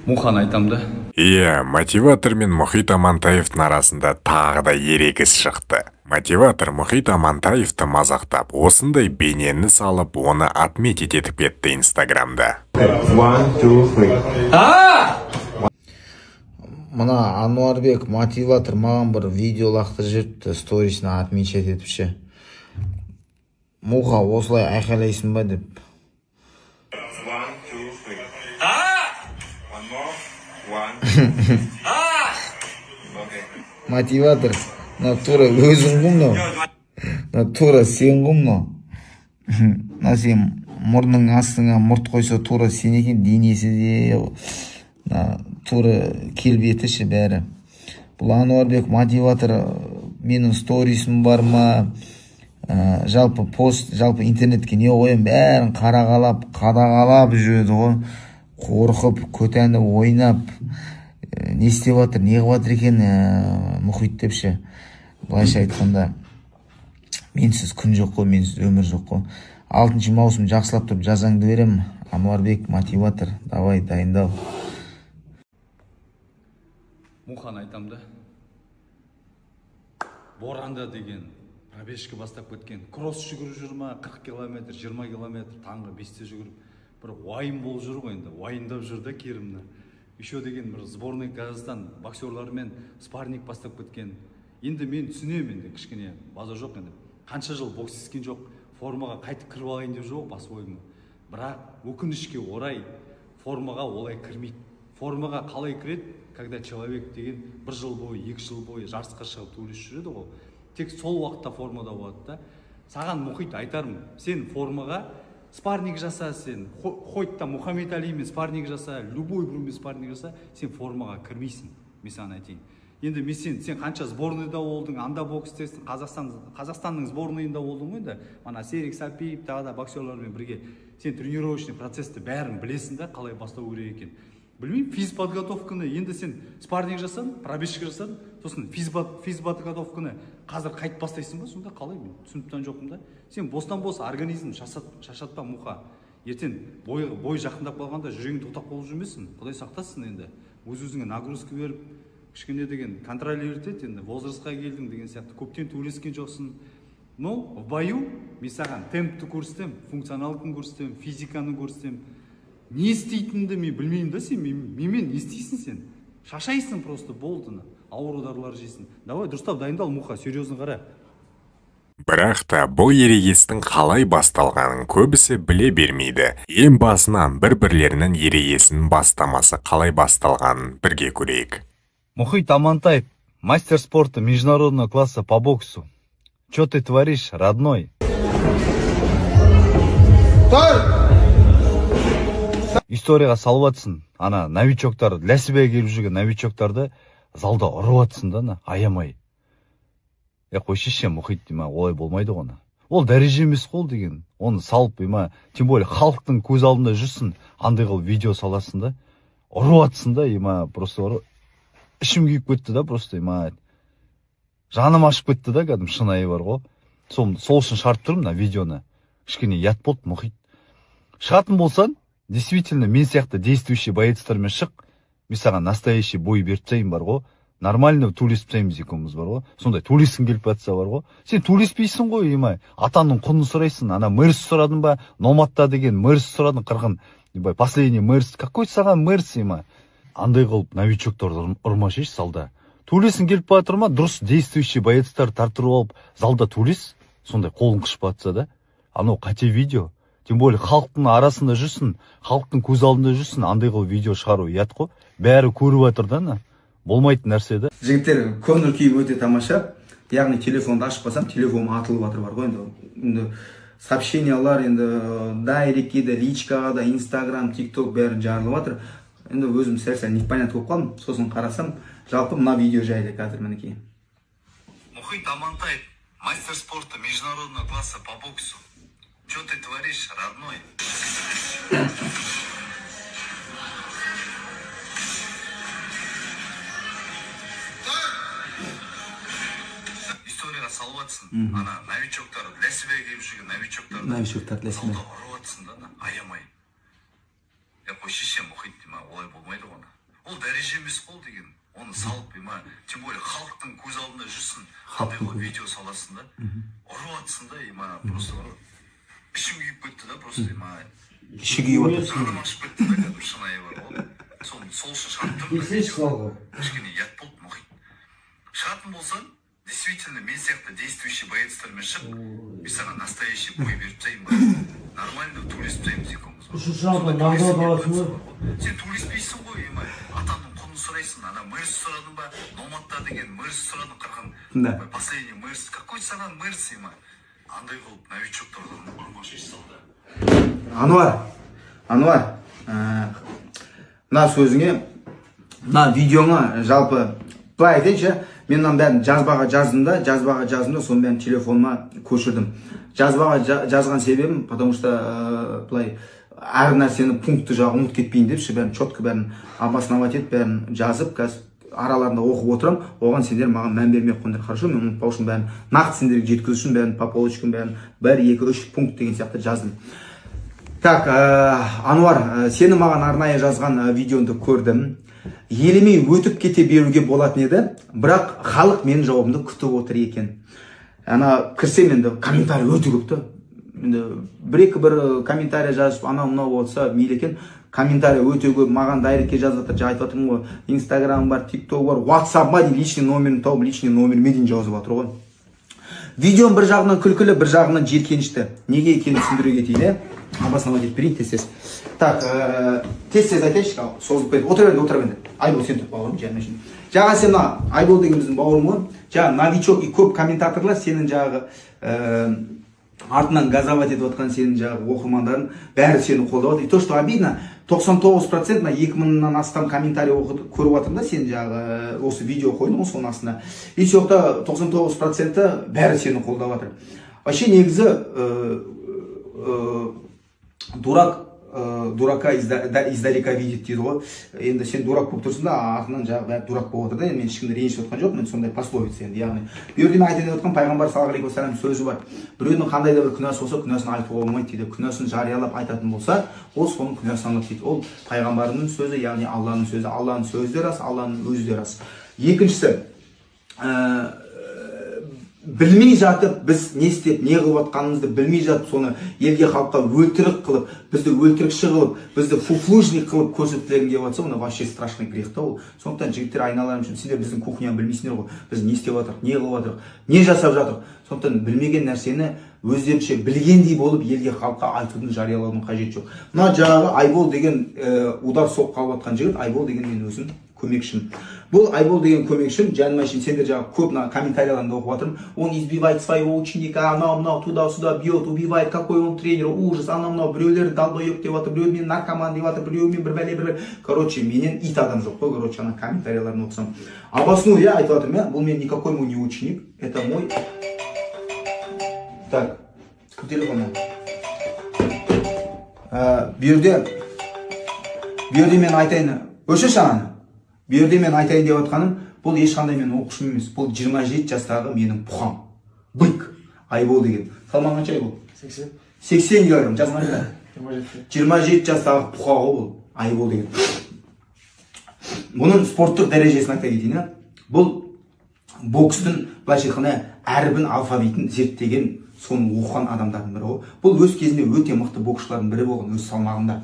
Мухан айтам да. Иә, мотиватор мен Мұхит Амантаевтың арасында тағы да ерегіс шықты. Мотиватор Мұхит Амантаевты мазақтап, осындай бейнені салып, оны отметить етіп кетті Инстаграмда. 1, 2, 3. Мына Ануарбек мотиватор маған бір видео лақты жүріпті, сторисіне отмечать етіпші. Муха, осылай айқайлайсың ба деп. 1, 2, 3. One more. 1. Okay. Мотиватор, тура өзің ғымнау. Тура сен ғымнау. Сен мұрның астыңа мұрт қойса тура сен екен, денесі де тура келбетіші бәрі. Бұл Ануарбек мотиватор менің сторисім бар ма? Жалпы пост, жалпы интернетке не қойым, бәрін қадағалап жүреді ғой. Қорқып, көтәні ойнап, не істеп жатыр, не қылып жатыр екен Мұхит депші. Былайша айтқанда, менсіз күн жоқ қой, менсіз өмір жоқ қой. 6 маусым жақсылап тұрып жазаңды берем. Ануарбек мотиватор, давай дайындал. Мухан айтам да. Боранда деген пробежка бастап кеткен. Кросс жүгіріп жүр ма, 40 километр, 20 километр, таңғы 5-те жүгіріп. Бір уайым бол жүр ғой енді, уайымдап жүр да керімні. Еще деген бір сборный Казахстан боксерлармен спарринг бастап кеткен. Енді мен түсінем енді, кішкене база жоқ енді. Қанша жыл бокс істеген жоқ, формаға қайтып кіріп алайын деп жоқ бас ойымы. Бірақ өкінішке орай формаға олай кірмейді. Формаға қалай кіреді, когда человек деген 1 жыл бойы, 2 жыл бойы жарысқа шығып төрешіп жүреді ғой. Тек сол уақытта формада болады да. Саған Мұхит айтармын, сен формаға спарринг жаса, сен Хойтта Мұхаммед Алимен спарринг жаса, любой біреумен спарринг жаса, сен формаға кірмейсің. Мен саған айтайын. Енді мен сен қанша сборныйда болдың, анда бокстесің, Қазақстанның сборныйында болдың ғой да. Мана Серик Сапиев тағы да боксерлармен бірге сен тренировочный процессті бәрін білесің да, қалай бастау керек екен. Білмеймін, физподготовканы енді сен спарринг жасадың, пробежка жасадың, сосын физподготовканы қазір қайтып бастайсың ба? Сонда қалай, мен түсініп жоқпын да. Сен бостан-бос организм шашатпа Мұха. Ертең бой жақындап қалғанда жүрегің тоқтап қалып жүрмесін. Құдай сақтасын енді. Өз-өзіңе нагрузка беріп, кішкене деген контролировать ет енді. Возрастқа келдің деген сияқты көптен төбелескен жоқсың. Но в бою мен саған темпті көрсетем, функционалдығын көрсетем, физиканы көрсетем. Не істейтінді мен білмеймін да, сен менімен не істейсің сен? Шашайсың просто болдыны, ауыр ударлар жейсің. Давай, дұрыстап дайындал Мұха, серьезно қара. Бірақ та бұл ерегестің қалай басталғанын көбісі біле бермейді. Ең басынан бір-бірлерінің ерегесінің бастамасы қалай басталғанын бірге көрейік. Мұхит Амантаев, мастер спорта международного класса по боксу. Что ты творишь, родной? Историяға салып атсын, ана новичоктар, ләсібе келіп жүрген новичоктарды залда ұрып атсын да, аямай. Қойшеше Мұхит дейма, олай болмайды ғона. Ол дәреже емес қол деген, оны салып дейма, тем более халықтың көз алдында жүрсін, андай қыл видео саласың да, ұрып атсын да, ема, просто ұрып, ішім күйіп кетті да, просто ема, жаным ашып кетті да, кәдім шынайы бар ғой. Сол үшін шарт тұрым на видеоны, кішкене ят болды Мұхит. Шығатын болсан, действительно, мен сияқты действующий боецтармен шық, мен саған настоящий бой беріп тастайын бар ғой, нормально төйлесіп тастаймыз екеуміз бар ғой, сондай төйлескің келіп жатса бар ғой. Сен төйлеспейсің ғой, емай, атаңның құнын сұрайсың, ана мэрс сұрадың ба, Номатта деген мэрс сұрадың, қырғын, последний мэрс, какой саған мэрс, емай, андай қылып новичоктарды ұрмашеш залда. Төйлесің келіп жатыр ма, дұрыс действующий боецтар тартырып алып, залда төйлес, сондай қолын қышып жатса да, анау қате видео. Тем более халықтың арасында жүрсін, халықтың көз алдында жүрсін, андай қыл видео шығару ұят қой. Бәрі көріп жатыр да, болмайтын нәрсе да. Жігіттер, көңіл күйі өте тамаша. Яғни телефонды ашып қалсам, телефоным атылып жатыр бар ғой енді. Сообщениялар енді дайректке де, личкаға да, Инстаграм, ТикТок бәрін жарылып жатыр. Енді өзім сәл непонятно болып қалдым. Сосын қарасам, жалпы мына видео жайлы қазір мінекей. Мұхит Амантаев, мастер спорта международного класса по боксу. Что ты творишь, родной? Историяға салып атсын, ана новичоктар, ләсібе келіп жүрген новичоктар ләсібе ұрып атсын да, аямай. Қойшеше Мұхит дейма, олай болмайды ғона. дәреже емес қол деген. Оны салып, тем более халықтың көз алдында жүрсін. Қандай қол видео саласың да, ұрып атсың да, просто ішім күйіп кетті да, просто іші күйіп атыр. Жаным ашып кетті да, кәдімгі шынайы бар ғой. Сол үшін шарттым. Кішкене ұят болды, мұхит. Шығатын болсаң, действительно, мен сияқты действующий боецтермен шығып, мен саған настоящий бой беріп тастаймын. Нормально төлесіп тастаймыз екеуміз. Үшінші нағдау аласың ба? Сен төлеспейсің ғой, атамның құнын сұрайсың. Ана мэрс сұрадың ба? Номадта деген мэрс сұрадың қырқын. Последний мэрс. Какой саған мэрс, андай қылып, новичоктардан ұрмаш еш салды. Ануар, мына сөзіңе, мына видеоңа жалпы былай айтайыншы, мен мынаның бәрін жазбаға жаздым да, соның бәрін телефоныма көшірдім. Жазбаға жазған себебім, потому что былай әр нәрсені пункті жағы ұмыт кетпейін депші, бәрін четко бәрін обосновать етіп, бәрін жазып, қазір араларында оқып отырам, оған сендер маған мән бермей қойыңдар, хорошо? Мен ұмытпау үшін бәрін нақты сендерге жеткізу үшін бәрін по полочкам бәрін 1, 2, 3 пункт деген сияқты жаздым. Так, Ануар, сені маған арнайы жазған видеоңды көрдім. Елемей өтіп кете беруге болатын еді, бірақ халық менің жауабымды күтіп отыр екен. Ана кірсем енді комментарий өте көпті. Енді бір комментарий жазып, анау болса мейлі екен. Комментарий өте көп, маған дайректке жазып жатыр, айтып жатырмын ғой. Инстаграм бар, тикток бар, WhatsApp-ма дейін личный номерін тауып, личный номеріме дейін жазып жатыр ғой. Видеом бір жағынан күлкілі, бір жағынан жеркенішті. Неге екенін түсіндіре кетейін, обосновать етіп берейін тез. Так, тез айтайыншы, созылып кетіп. Отыр енді. Айбол, сен тұр бауырым, жаңа үшін. Жаңа сен Айбол деген біздің бауырым ғой. Жаңа новичок и көп комментаторлар сенің жағы артынан газовать етіп отқан сенің жағы оқырмандарың бәрі сені қолдап отыр. И то, что обидно, 99% 2000-нан астам комментарий көріп жатырмын да сен жағы осы видео қойдың соның астына. И соқта 99% бәрі сені қолдап жатыр. Вообще негізі дурака издалека видит дейді ғой. Енді сен дурак болып тұрсың да, артынан жағы бәрі дурак болып отыр да. Мен ешкімді ренжіп отқан жоқ, мен сондай пословица енді. Яғни берден айтайын деп отқан пайғамбар саллаллаху алейхи уассалам сөзі бар. Біреудің қандай да бір күнәсі болса, күнәсін айтуға болмайды дейді. Күнәсін жариялап айтатын болса, ол соның күнәсін алады дейді. Ол пайғамбардың сөзі, яғни Алланың сөзі. Алланың сөзі де рас, Алланың өзі де рас. Екіншісі, білмей жатып, біз не істеп, не қылып атқанымызды білмей жатып, соны елге халыққа өлтірік қылып, бізді өлтірікші қылып, бізді фуфлужник қылып көрсетілген келіп жатса, оны вообще страшный грех та ол. Сондықтан жігіттер айналайын үшін, сендер біздің кухняны білмейсіңдер ғой, біз не істеп жатырық, не қылып жатырық, не жасап жатырық. Сондықтан білмеген нәрсені өздерінше білгендей болып елге халыққа айтудың жариялаудың қажеті жоқ. Мына жаңағы Айбол деген удар соқ қалып жатқан жігіт, Айбол деген мен өзім көмекшім. Бұл Айбол деген көмекшім, жаныма шейін сендер жаңағы көп комментарияларында оқып жатырмын. Он избивает своего ученика, анау туда-сюда бьет, убивает, какой он тренер, ужас, анау біреулер долбоеб деп жатыр, біреу мен наркоман деп жатыр, біреумен бір бәле. Короче, менен ит адам жоқ қой, короче, ана комментарияларын оқысам. Обосную я айтып жатырмын, бұл мен никакой мой не ученик, это мой. Так, кім телефон? Берде мен айтайын, өшіш ағаны. Берде мен айтайын деп отқаным, бұл ешқандай мен оқушым емес. Бұл 27 жастағы менің пұхам. Бык. Айбол деген. Салман қанша Айбол? 80 килограмм. Жасың қанша? 27 жастағы пұхағы бұл. Айбол деген. Бұның спорттық дәрежесін айта кетейін. Бұл бокстың былайша айтқанда әрбір алфавитін зерттеген, соны оқыған адамдардың бірі ғой. Бұл өз кезінде өте мықты боксшылардың бірі болған, өз салмағында.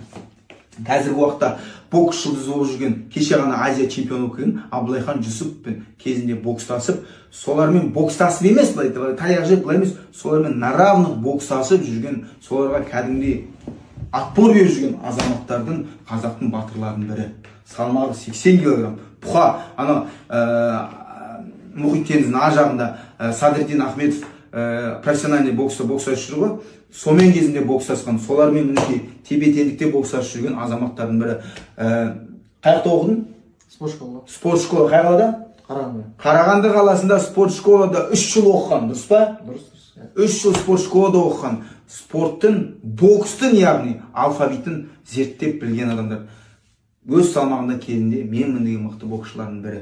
Қазіргі уақытта бокс жұлдызы болып жүрген, кеше ғана Азия чемпионы келген Абылайхан Жүсіппен кезінде бокстасып, солармен бокстасып емес, таяқ жеп былай емес, солармен на равных бокстасып жүрген, соларға кәдімгідей отпор беріп жүрген азаматтардың, қазақтың батырларының бірі. Салмағы 80 килограмм. Пұха, ана Мұхит теңізінің ар жағында Садырдин Ахметов профессиональный боксташы жүр ғой. Сомен кезінде бокстасқан, солармен мінекей тепе-теңдікте бокстасып жүрген азаматтардың бірі. Қайақта оқыдың? Спорт школа. Қай қалада? Қарағанды қаласында спорт школада 3 жыл оқыған, дұрыс па? Дұрыс. 3 жыл спорт школада оқыған. Спорттың, бокстың, яғни алфавитін зерттеп білген адамдар. Өз салмағында кезінде менмін деген мықты боксшылардың бірі.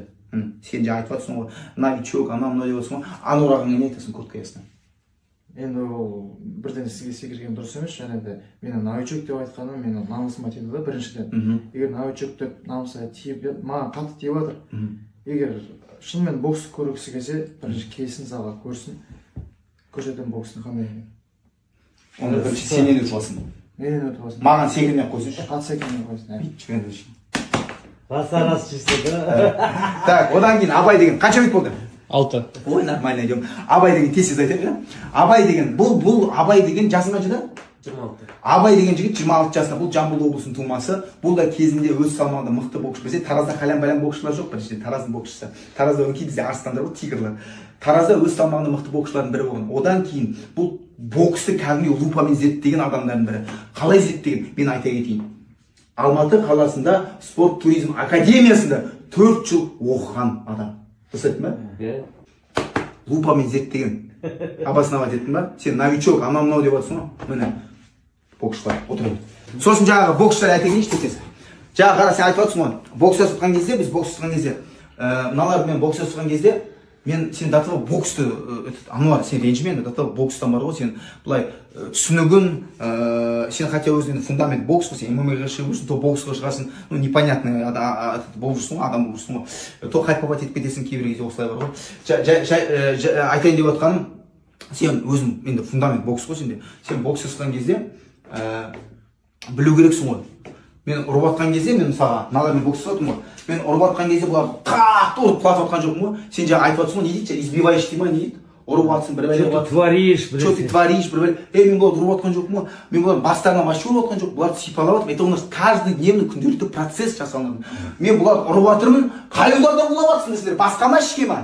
Сен де айтып жатсың ғой, новичок, анау деп жатсың ғой, Анурағыңа не айтасың курткасына? енді ол бірден сізге секірген дұрыс емес. және де мені новичок деп айтқаным менің намысыма тиді да біріншіден. Егер новичок деп намысыма тиіп маған қатты тиіп жатыр. Егер шынымен бокс көргісі келсе бірінші келсін залға көрсін, көрсетемін бокстың қандай екенін. Оны бірінші сенен өтіп алсын. Менен өтіп алсын. Маған секірмей қойсыншы. Қатты секірмей қойсын. Бас чисто, да? Так, одан кейін Абай деген қанша минут болды? 6. Ой, нормально идем. Абай деген тез айтайық. Абай деген, бұл Абай деген жасың қаншада? 26. Абай деген жігіт 26 жасында, бұл Жамбыл облысының тумасы. Бұл да кезінде өз салмағында мықты боксшы. Бізде Таразда қалам-балам боксшылар жоқ, біріншіден Тараздың боксшысы. Таразда өңкей бізде арыстандар ғой, тигрлар. Таразда өз салмағында мықты боксшылардың бірі болған. Одан кейін бұл боксты кәдімгі лупамен зерттеген адамдардың бірі. Қалай зерттеген? Мен айта кетейін. Алматы қаласында спорт туризм академиясында 4 жыл оқыған адам. Дұрыс ма? Лупамен зерттеген. Обосновать еттің ба? Сен новичок, анау-мынау деп жатсың ғой. Міне боксшылар отырады. Сосын жаңағы боксшылар айта кетейінші десеңіз. Жаңа қара, сен айтып жатсың ғой. Бокс жасатқан кезде, біз бокс жасатқан кезде, мыналармен бокс жасатқан кезде, сен до того боксты, Ануар, сен ренжіме, до того бокстан бар ғой, сен былай түсінігін, сен хотя өзінен фундамент бокс қой, сен ММА-ға шығып жүрсің, то боксқа шығасың, непонятный болып жүрсің ғой, адам болып жүрсің ғой, то хайповать етіп кетесің, кейбір кезде осылай бар ғой. Айтайын деп отқаным, сен өзің енді фундамент бокс қой сенде, сен бокс жасатқан кезде білу керексің ғой. Мен ұрып атқан кезде, мен мысалға, мыналармен бокс жасадым ғой. Мен ұрып атқан кезде бұлар қатты ұрып құлатып атқан жоқпын ғой. Сен жаңа айтып жатсың ғой, не дейді? Избиваешь дейді ма, не дейді? Ұрып атсың, бір бәле. Что ты творишь, блин? Что ты творишь, бір бәле. Мен бұларды ұрып атқан жоқпын ғой. Мен бұларды бастарынан вообще ұрып атқан жоқ. Бұларды сипалап атып. Это у нас каждый дневный күнделікті процесс жасалынады. Мен бұларды ұрып атырмын. Қай ұлдардан құлап атсыңдар сіздер? Басқа ма, ішке ма?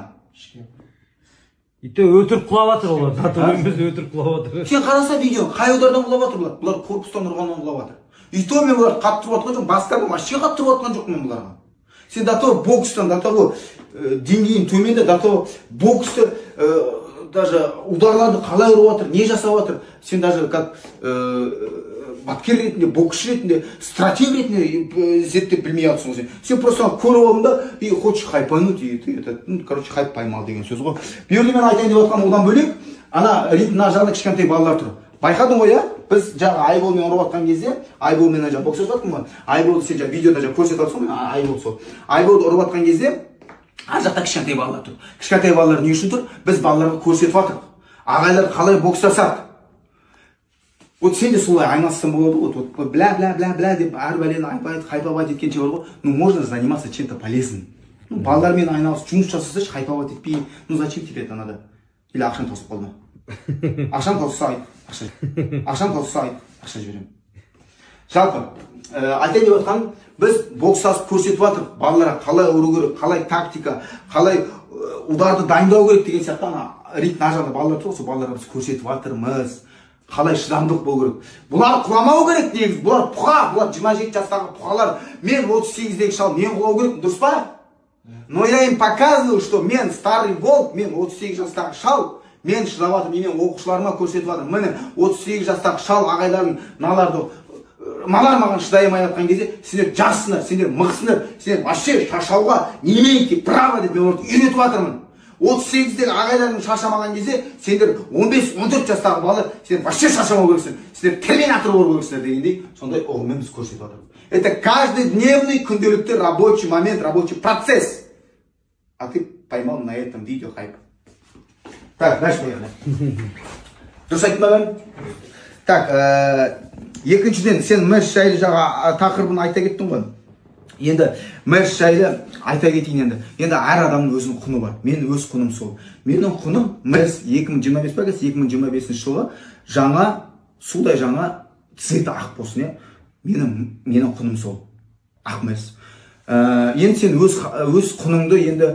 И то өтірік құлап атыр олар. Татуын біз өтірік құлап атыр. Сен қараса видео, қай ұлдардан құлап атыр бұлар? Бұлар корпустан ұрғаннан құлап атыр. И то мен бұларды қатты тұрып атқан жоқ, бастарынан вообще қатты тұрып атқан жоқ мен бұларға. Сен до того бокстан, до того деңгейін төменде, до того боксты даже ударларды қалай ұрып атыр, не жасап атыр, сен даже как бапкер ретінде, боксшы ретінде, стратег ретінде зерттеп білмей жатсың ғой. Сен просто көріп алдың да, и хочешь хайпануть, и ты это, короче, хайп поймал деген сөз ғой. Берді мен айтайын деп отқан одан бөлек, ана рингтің ар жағында кішкентай балалар тұр. Байқадың ғой, иә? Біз жаңа Айболмен ұрып атқан кезде, Айболмен жаңа бокс жасаттым ғой. Айболды сен жаңа видеода жаңа көрсетіп жатсың ғой, Айбол сол. Айболды ұрып атқан кезде, ар жақта кішкентай балалар тұр. Кішкентай балалар не үшін тұр? Біз балаларға көрсетіп жатырмық. Ағайлар қалай бокс жасады? Вот сен де солай айналыссаң болады ғой. Вот бля деп әр бәлені хайповать еткенше бар ғой. Ну можно заниматься чем-то полезным. Ну балалармен айналысып жұмыс жасасашы, хайповать етпей. Ну зачем тебе это надо? Или ақшаны тосып қалма. Ақшаны тосса айт, ақша жіберем. Жалпы, айтайын деп отқаным, біз бокс жасап көрсетіп жатырмық. Балаларға қалай ұру керек, қалай тактика, қалай ударды дайындау керек деген сияқты ана рингтің ар жағында балалар тұр, сол балаларға біз көрсетіп жатырмыз. Қалай шыдамдық болу керек. Бұлар құламау керек негізі. Бұлар бұқа, бұлар 27 жастағы бұқалар. Мен 38-дегі шал, мен құлау керек, дұрыс па? Но я им показываю, что мен старый волк, мен 38 жастағы шал, мен шыдап жатырмын, мен оқушыларыма көрсетіп жатырмын. Міне 38 жастағы шал ағайлардың наларды малар маған шыдай алмай жатқан кезде, сендер жассыңдар, сендер мықсыңдар, сендер вообще шашауға не имеете право деп мен оларды үйретіп жатырмын. 38-дегі ағайлардың шашамаған кезде, сендер 15-14 жастағы бала, сендер вообще шашамау керексіңдер, сендер терминатор болу керексіңдер дегендей, сондай ұғыммен біз көрсетіп жатырмыз. Это каждый дневный күнделікті рабочий момент, рабочий процесс. А ты поймал на этом видео хайп. Так, дальше поехали. Дұрыс айттым ба? Так, екіншіден сен мэрс жайлы жаңа тақырыбын айта кеттің ғой. Енді мэрс жайлы айта кетейін енді. Енді әр адамның өзінің құны бар. Менің өз құным сол. Менің құным мэрс 2025 па, 2025 жылы жаңа, судай жаңа цветі ақ болсын, менің құным сол. Ақ мэрс. Енді сен өз құныңды енді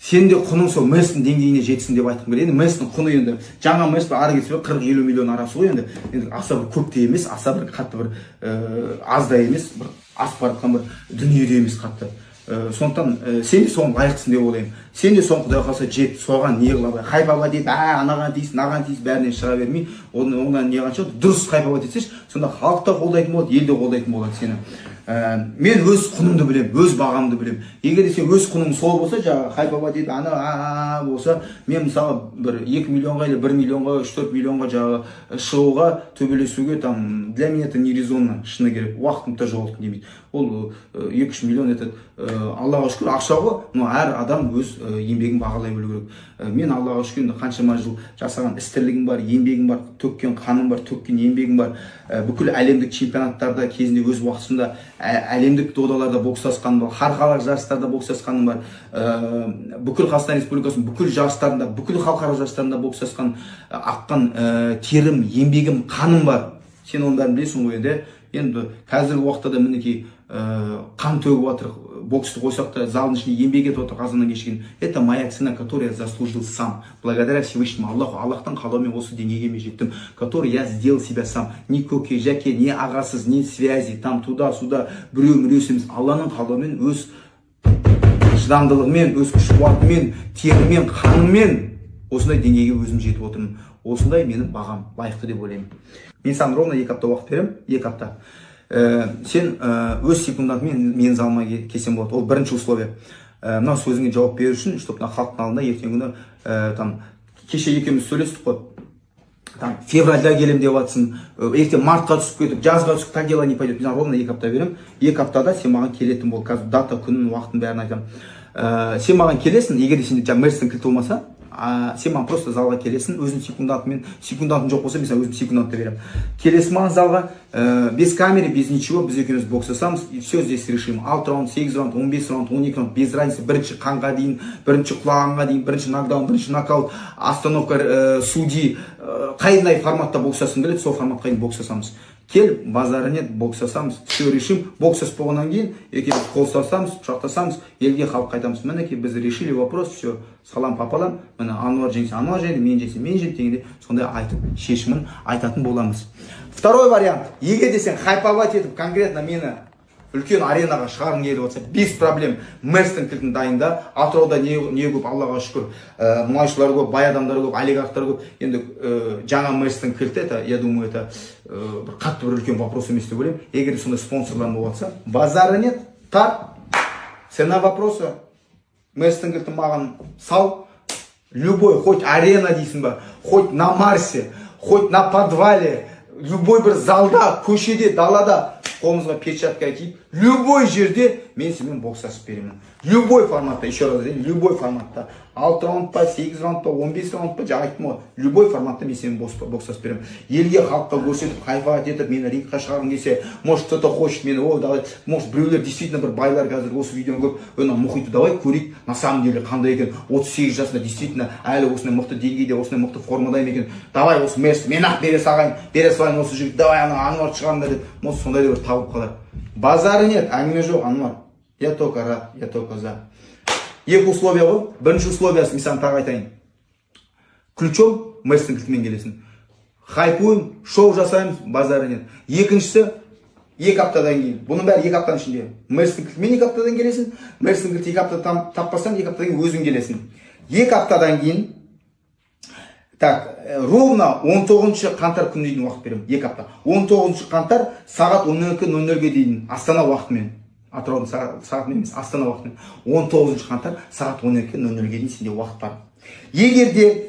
сен де құның сол мэрстің деңгейіне жетсін деп айтқым келеді. Енді мэрстің құны енді жаңа мэрс ары кетсе 40-50 миллион арасы ғой енді. Енді аса бір көп те емес, аса бір қатты бір аз да емес, бір асып баратқан бір дүниеде емес қатты. Сондықтан сен де соған лайықсың деп ойлаймын. Сен де соған Құдай қаласа жет, соған не қылабай. Хайповать етіп, анаған тиіс, мынаған тиіс бәрінен шыға бермей, одан не қанша дұрыс хайповать етсеш, сонда халық та қолдайтын болады, ел де қолдайтын болады сені. мен өз құнымды білем, өз бағамды білем. Егер сен өз құның сол болса, жаңағы хайпаба дейді, ана болса, мен мысалы бір 2 миллионға или 1 миллионға, 3-4 миллионға жаңағы шығуға, төбелесуге, там, для меня это не резонно, шыны керек, уақытымды жоғалтқым демейді. Ол 2-3 миллион етеді. Аллаға шүкір, ақша ғой, но әр адам өз еңбегін бағалай білу керек. Мен Аллаға шүкір қаншама жыл жасаған істерлігім бар, еңбегім бар, төккен қаным бар, төккен еңбегім бар. Бүкіл әлемдік чемпионаттарда кезінде өз уақытында әлемдік додаларда бокстасқаным бар, халықаралық жарыстарда бокстасқаным бар. Бүкіл Қазақстан Республикасының бүкіл жарыстарында, бүкіл халықаралық жарыстарында бокстасқан, аққан терім, еңбегім, қаным бар. Сен оның бәрін білесің ғой енді. Енді қазіргі уақытта да мінекей қан төгіп жатыр, боксты қойсақ та залдың ішінде еңбек етіп отыр қазаннан кешкен. Это моя цена, которую я заслужил сам. Благодаря Всевышнему Аллаху, Аллахтан қалауымен осы деңгейге мен жеттім, который я сделал себя сам. Ни көке, жәке, ни ағасыз, ни связи, там туда-сюда, біреу-міреусіз емес. Алланың қалауымен өз шыдамдылығымен, өз күш-қуатымен, терімен, қаныммен осындай деңгейге өзім жетіп отырмын. Осындай менің бағам лайықты деп ойлаймын. Мен саған ровно 2 апта уақыт беремін, 2 апта. Сен өз секундантымен мен залыма келсем болады. Ол бірінші условие. Мына сөзіңе жауап беру үшін, чтобы мына халықтың алдында ертеңгі күні там кеше екеуміз сөйлестік қой. Там февральда келем деп жатсың, ертең мартқа түсіп кетіп, жазға түсіп, так дело не пойдет. Мен ровно 2 апта беремін. 2 аптада сен маған келетін бол. Қазір дата, күнін, уақытын бәрін айтамын. Сен маған келесің, егер де сенде Мерстің кілті болмаса, сен маған просто залға келесің, өзің секундантымен, секундантың жоқ болса, мен саған өзім секундантты беремін. Келесің маған залға, без камеры, без ничего, біз екеуміз бокстасамыз, и все здесь решим. 6 раунд, 8 раунд, 15 раунд, 12 раунд, без разницы, бірінші қанға дейін, бірінші құлағанға дейін, бірінші нокдаун, бірінші нокаут, остановка судьи, қайындай форматта бокстасың келеді, сол форматқа дейін бокстасамыз. Кел, базары нет, бокстасамыз, все решим. Боксас болғаннан кейін, екеуміз қол ұстасамыз, құшақтасамыз, елге халық қайтамыз. Мінекей біз решили вопрос, все, салам папалам, міне Ануар жеңсе, Ануар жеңді, мен жеңсе, мен жеңді дегенде сондай айтып, шешімін айтатын боламыз. Второй вариант. Егер де сен хайповать етіп, конкретно мені үлкен аренаға шығарғың келіп отса, без проблем. Мерстің кілтін дайында, Атырауда не көп, Аллаға шүкір, мұнайшылар көп, бай адамдар көп, олигархтар көп. Енді жаңа Мерстің кілті, это, я думаю, это қатты бір үлкен вопрос емес деп ойлаймын. Егер сондай спонсорлар болып жатса, базары нет, тар, цена вопроса, Мерстің кілтін маған сал, любой, хоть арена дейсің ба, хоть на Марсе, хоть на подвале, любой бір залда, көшеде, далада, қолымызға перчатка киіп, любой жерде мен сенімен бокстасып беремін. Любой форматта, еще раз дейін, любой форматта. 6 раунд па, 8 раунд па, 15 раунд па, жаңа айттым ғой, любой форматта мен сенімен бокстасып беремін. Елге халыққа көрсетіп, хайфат етіп, мені рингқа шығарғың келсе, может кто-то хочет мені, о, давай, может біреулер действительно бір байлар қазір осы видеоны көріп, ана мұхитты давай көрейік, на самом деле қандай екен, 38 жасында действительно әлі осындай мықты деңгейде, осындай мықты формадайым екен. Давай осы Мерс, мен ақ бере салайын осы жігіт, давай ана Ануарды шығарыңдар деп, может сондай бір табылып қалар. Базары нет, әңгіме жоқ, Ануар. Я только рад, я только за. Екі условия ғой. Бірінші условиясы мен саған тағы айтайын. Ключом Мерстің кілтімен келесің. Хайпуым, шоу жасаймыз, базары нет. Екіншісі 2 аптадан кейін. Бұның бәрі 2 аптаның ішінде. Мерстің кілтімен 2 аптадан келесің. Мерстің кілті 2 апта таппасаң, 2 аптадан кейін өзің келесің. 2 аптадан кейін так, ровно 19 қаңтар күні дейін уақыт беремін. 2 апта. 19 қаңтар сағат 12:00-ге дейін Астана уақытымен. Атыраудың сағатымен емес, Астана уақытымен. 19 қаңтар сағат 12:00-ге дейін сенде уақыт бар. Егер де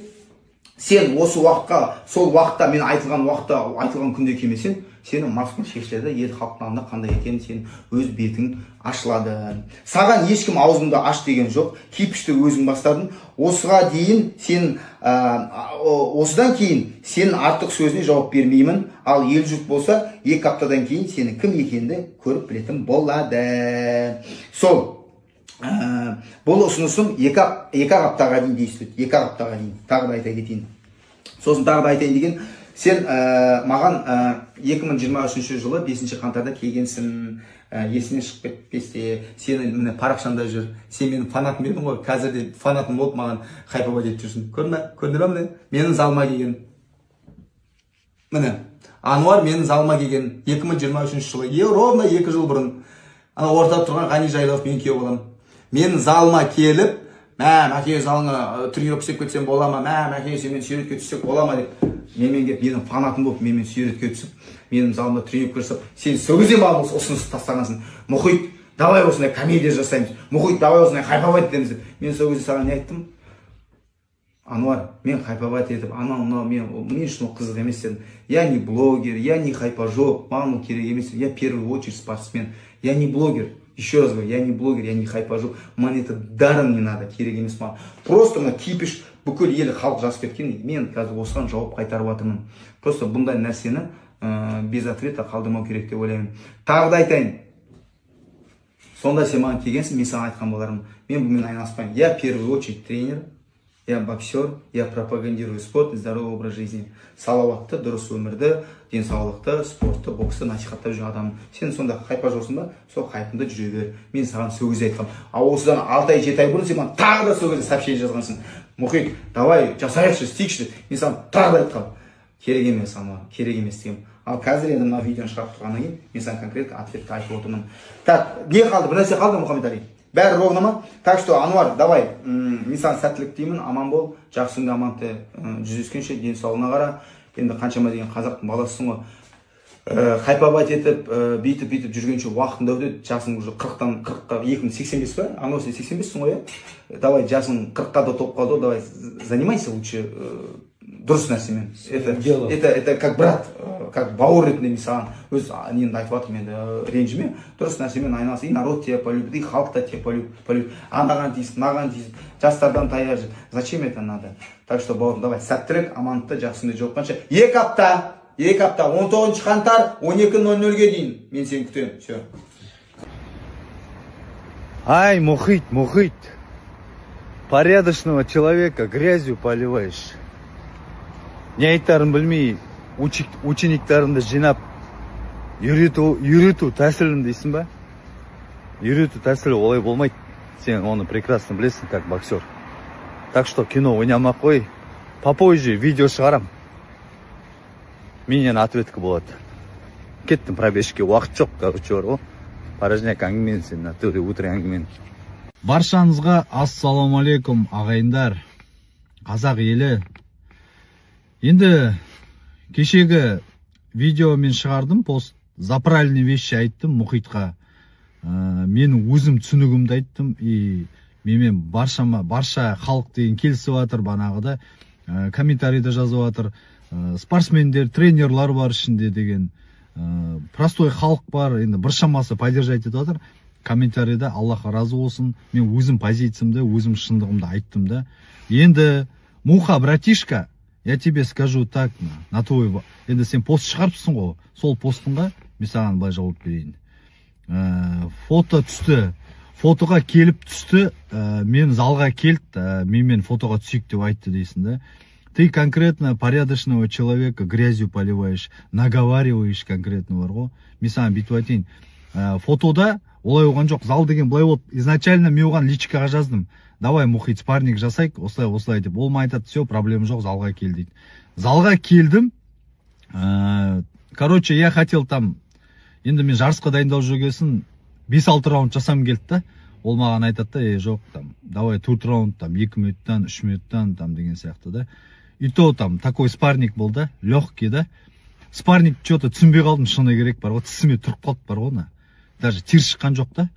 сен осы уақытқа, сол уақытта мен айтылған уақытта, айтылған күнде келмесең, сенің маршрутың шешіледі, ел халықтың алдында қандай екенін сен өз бетің ашылады. Саған ешкім аузыңды аш деген жоқ, кипішті өзің бастадың. Осыға дейін сен, осыдан кейін сен артық сөзіне жауап бермеймін, ал ел жұрт болса 2 аптадан кейін сенің кім екенді көріп білетін болады. Сол, бұл ұсынысым 2 аптаға дейін дейсіз, 2 аптаға дейін, тағы да айта кетейін. Сосын тағы да айтайын деген, сен маған 2023 жылы 5 қаңтарда келгенсің, есіне шығып кетпесте, сені міне парақшанда жүр, сен менің фанатым едің ғой, қазір де фанатым болып маған хайпова деп жүрсің. Көрді ме міне? Менің залыма келген. Міне, Ануар менің залыма келген 2023 жылы, ровно 2 жыл бұрын. Ана ортада тұрған Ғани Жайлауов мен күйеу боламын. Менің залыма келіп, мәке залыңа тренировка істеп кетсем бола ма, мәке сен мен суретке түссек бола ма деп. менімен келіп менің фанатым болып менімен суретке түсіп менің залымда тренировка жасап сен сол кезде маған осы ұсыныс тастағансың. Мұхит, давай осындай комедия жасаймыз. Мұхит, давай осындай хайповать етеміз деп. Мен сол кезде саған не айттым? Ануар, мен хайповать етіп, анау мен үшін ол қызық емес дедім. Я не блогер, я не хайпажоп, маған ол керек емес. Я в первую очередь спортсмен. Я не блогер. Еще раз говорю, я не блогер, я не хайпажоп. Маған это даром не надо, керек емес маған. Просто мына кипиш бүкіл ел халық жазып кеткен. Мен қазір осыған жауап қайтарып жатырмын. Просто бұндай нәрсені без ответа қалдырмау керек деп ойлаймын. Тағы да айтайын. Сонда сен маған келгенсің, мен саған айтқан болармын. Мен бұмен айналыспаймын. Я в первую очередь тренер, я боксер, я пропагандирую спорт и здоровый образ жизни. Салауатты, дұрыс өмірді, денсаулықты, спортты, боксты насихаттап жүрген адаммын. Сен сонда хайпа жоқсың ба? Сол хайпыңда жүре бер. Мен саған сол кезде айтқам. Ал осыдан 6 ай 7 ай бұрын сен маған тағы да сол кезде сообщение жазғансың. Мұхит, давай жасайықшы, істейікші. Мен саған тағы да айтқам. Керек емес ана, керек емес дегем. Ал қазір енді мына видеоны шығарып тұрғаннан кейін мен саған конкретно ответті айтып отырмын. Так, не қалды? Бір нәрсе қалды Мұхаммед Али? Бәрі ровно ма? Так что, Ануар, давай, мен саған сәттілік тілеймін, аман бол, жақсы күнде аманты жүздескенше денсаулығына қара. Енді қаншама деген қазақтың баласысың ғой. Хайповать етіп, бүйтіп жүргенше уақытында өтеді. Жасың уже 40-тан 40-қа 2085 па? Анау сен 85-сің ғой, иә? Давай, жасың 40-қа да топ қалды, давай, занимайся лучше дұрыс нәрсемен. Это как брат, как бауыр ретінде мен саған өз нені айтып жатырмын енді ренжіме. Дұрыс нәрсемен айналысып, и народ тебя полюбит, и халық та тебя полюбит. Анаған дейсің, маған дейсің, жастардан таяр. Зачем это надо? Так что, бауырым, давай, сәттілік, амандықта, жақсында жолыққанша. 2 апта, 19 қаңтар, 12:00-ге дейін. Мен сені күтемін. Все. Ай, Мұхит, порядочного человека грязью поливаешь. Не айтарын білмей, учениктарымды жинап, үйрету тәсілім дейсің ба? Үйрету тәсілі олай болмайды. Сен оны прекрасно білесің, как боксер. Так что кино ойнамай қой, попозже видео шығарам. Менен ответка болады. Кеттім пробежке, уақыт жоқ, короче, бар ғой. Порожняк әңгімен сен, натуре утро әңгімен. Баршаңызға ассалаумалейкум ағайындар, қазақ елі. Енді кешегі видео мен шығардым, пост за правильные вещи айттым Мұхитқа. Менің өзім түсінігімді айттым, и менімен барша халық деген келісіп жатыр, банағыда комментарийді жазып жатыр. Спортсмендер, тренерлар бар ішінде деген, простой халық бар, енді біршамасы поддержать етіп жатыр. Комментарийда Аллахқа разы болсын, мен өзім позициямды, өзім шындығымды айттым да. Енді Муха, братишка, я тебе скажу так, на твой... Енді сен пост шығарыпсың ғой, сол постыңға мен саған былай жауап берейін. Фото түсті, фотоға келіп түсті, мен залға келді, мен фотоға түсейік деп айтты дейсің да. Ты конкретно порядочного человека грязью поливаешь, наговариваешь конкретно бар ғой. Мен саған бүйтіп айтайын. Фотода олай оған жоқ, зал деген былай болып, изначально мен оған личкаға жаздым. Давай, Мұхит, спарринг жасайық, осылай деп. Ол айтады, все, проблема жоқ, залға кел дейді. Залға келдім. Короче, я хотел там, енді мен жарысқа дайындау жүргесін 5-6 раунд жасам келді да. Ол маған айтады, жоқ, там, давай 4 раунд, там, 2 минуттан, 3 минуттан, там, деген сияқты да. И то там такой спарринг был, да, легкий, да. Спарринг что-то түсінбей қалдым, шыны керек бар ғой, тісіме тұрып қалды бар ғой, даже тер шыққан жоқ та.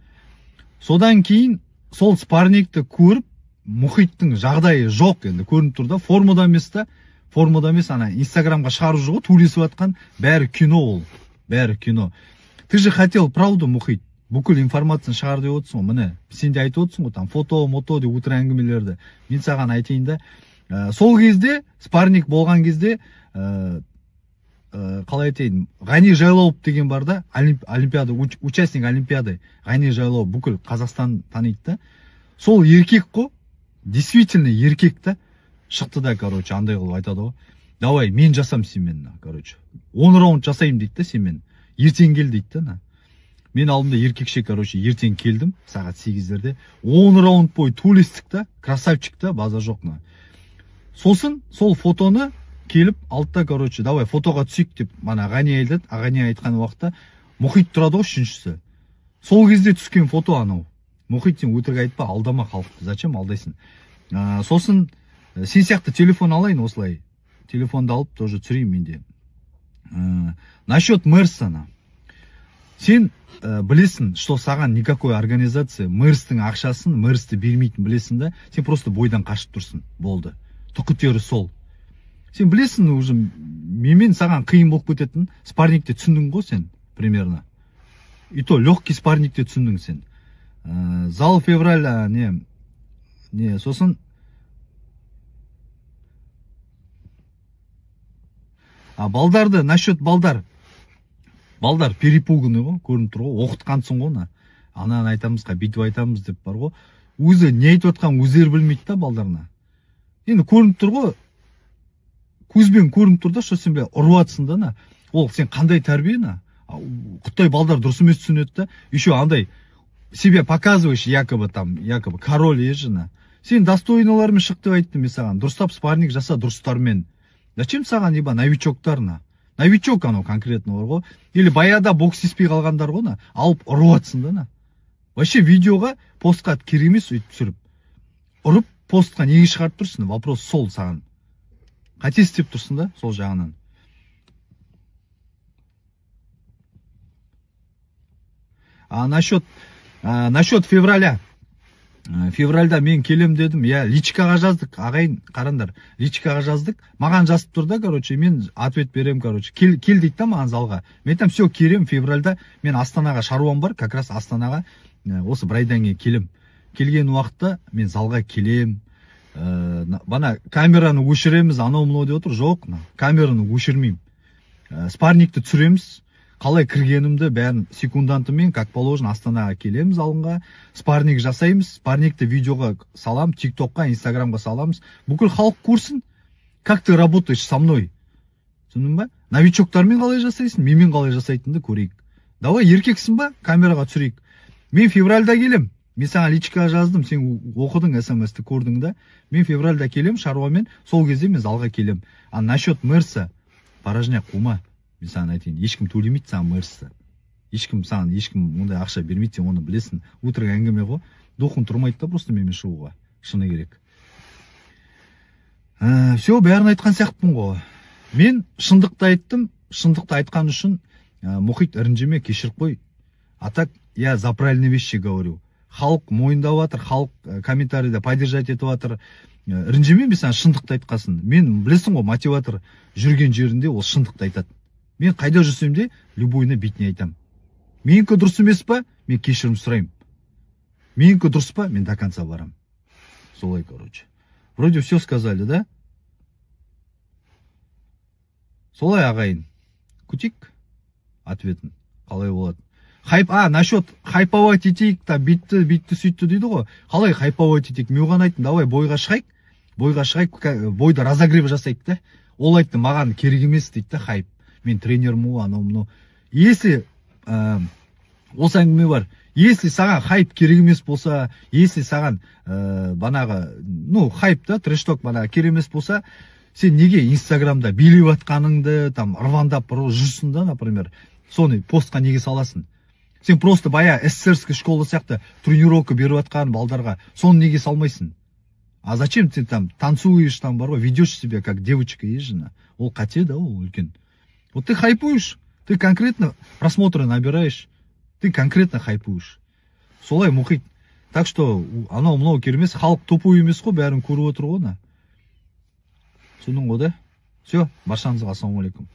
Содан кейін сол спаррингті көріп, Мұхиттың жағдайы жоқ енді, көрініп тұр да, формада емес, ана инстаграмға шығарып жүр ғой, төлесіп жатқан, бәрі кино ол, бәрі кино. Ты же хотел правду, Мұхит, бүкіл информацияны шығар деп отырсың ғой, міне, сен де айтып отырсың ғой, там фото деп утро әңгімелерді. Мен саған айтайын да, сол кезде, спарринг болған кезде, қалай айтайын, Ғани Жайлауов деген бар да, олимпиада, участник олимпиады, Ғани Жайлауов бүкіл Қазақстан таниды да. Сол еркек қой, действительно еркек та, шықты да, короче, андай қылып айтады ғой. Давай, мен жасам семен, короче. 10 раунд жасайым дейді да, семен. Ертең кел дейді да. Мен алдымда еркекше, короче, ертең келдім, сағат 8-дерде. 10 раунд бой төлестік та, красавчик та, база жоқ. Сосын, сол фотоны келіп, алтта, короче, давай, фотоға түсейік деп, мана Ғани айтады, Ғани айтқан уақытта, Мұхит тұрады ғой, үшіншісі. Сол кезде түскен фото анау. Мұхит, сен өтірік айтпа, алдама халықты, зачем алдайсың? Сосын, сен сияқты телефон алайын осылай, телефонды алып тоже түсірейін менде. Насчет Мерсана. Сен білесің, что саған никакой организация Мерстің ақшасын, Мерсті бермейтін білесің да, сен просто бойдан қашып тұрсың, болды. Түкітері сол. Сен білесің, уже менімен саған қиын болып кететін, спарникте түсіндің ғой сен, примерно. И то легкий спарникте түсіндің сен. Зал февраль, сосын балдарды, насчет балдар перепуганы ғой, көрініп тұр ғой, оқытқансың ғой, ананы айтамыз, бүйтіп айтамыз деп бар ғой. Өзі не айтып отқан өздері білмейді да балдарына. Енді көрініп тұр ғой, көзбен көрініп тұр да, что сен бля ұрыватсың да, ол сен қандай тәрбие, құттай балдар дұрыс емес түсінеді да, еще андай себе показываешь, якобы король ежіна. Сен достойналармен шық деп айттым мен саған, дұрыстап спарник жаса дұрыстармен. Зачем саған еба новичоктарына? Новичок анау конкретно бар ғой. Или баяда бокс еспей қалғандар ғой, алып ұрыватсың да. Вообще видеоға, постқа керек емес өйтіп түсіріп. Ұрып постқа неге шығарып тұрсың? Вопрос сол саған. Қате істеп тұрсың да, сол жағынан. Насчет февраля. Февральда мен келем дедім, личкаға жаздық, ағайын, қарандар, личкаға жаздық, маған жазып тұр да, мен ответ берем, кел дейді да маған залға. Мен айтам, все, келем, февральда, мен Астанаға шаруам бар, как раз Астанаға, осы бір айдан кейін келем. Келген уақытта мен залға келем, бана камераны өшіреміз, анау-мынау деп отыр, жоқ, камераны өшірмеймін. Спарникті түсіреміз, қалай кіргенімді бәрін секундантымен, как положено, Астанаға келеміз алынға, спарник жасаймыз, спарникті видеоға салам, тиктокқа, инстаграмға саламыз. Бүкіл халық көрсін, как ты работаешь со мной. Түсіндің ба? Новичоктармен қалай жасайсың, менмен қалай жасайтынды көрейік. Давай, еркексің ба? Камераға түсірейік. Мен февральда келем. Мен саған личкаға жаздым, сен оқыдың, смс-ті көрдің да. Мен февральда келем, шаруамен, сол кезде мен залға келем. А насчет Мерса, порожняк қума. Мен саған айтайын, ешкім төлемейді саған Мерсті. Ешкім ондай ақша бермейді, сен оны білесің. Өтірік әңгіме ғой. Духың тұрмайды да просто менімен шығуға. Шыны керек. Все, бәрін айтқан сияқтымын ғой. Мен шындықты айттым, шындықты айтқан үшін мұхит ірінжеме, кешіріп қой. А так, я за правильные вещи говорю. Халық мойындап жатыр, халық комментарийда поддержать етіп жатыр. Ірінжеме мен саған шындықты айтқасын. Мен білесің ғой, мотиватор жүрген жерінде ол шындықты айтады. Мен қайда жүрсем де, любойына бетіне айтам. Менікі дұрыс емес па, мен кешірім сұрайым. Менікі дұрыс па, мен до конца барам. Солай, короче. Вроде все сказали, да? Солай, ағайын. Күтейік ответін. Қалай болады? Насчет хайповать етейік, битті сөйтті дейді ғой. Қалай хайповать етейік? Мен оған айттым, давай бойға шығайық, бойда разогрев жасайық да. Ол айтты, маған керек емес дейді да, хайп. Мен тренерму, анау-мынау. Если осы әңгіме бар, если саған хайп керек емес болса, если саған банағы, хайп та, трешток банағы керек емес болса, сен неге инстаграмда билеп атқаныңды, ырвандап жүрсің да, например, соны постқа неге саласың? Сен просто бая эсерский школа сияқты тренировка беріп атқан балдарға, соны неге салмайсың? А зачем ты танцуешь, бар ғой, ведешь себя как девочка ежина? Ол қате да, ол үлкен. Вот ты хайпуешь, ты конкретно просмотры набираешь, ты конкретно хайпуешь. Солай мұхит. Так что, анау-мынау керемес, халық тупой емес қой, бәрін көріп отыр ғой. Түсіндің ғой да? Все, баршаңызға ассалаумағалейкум.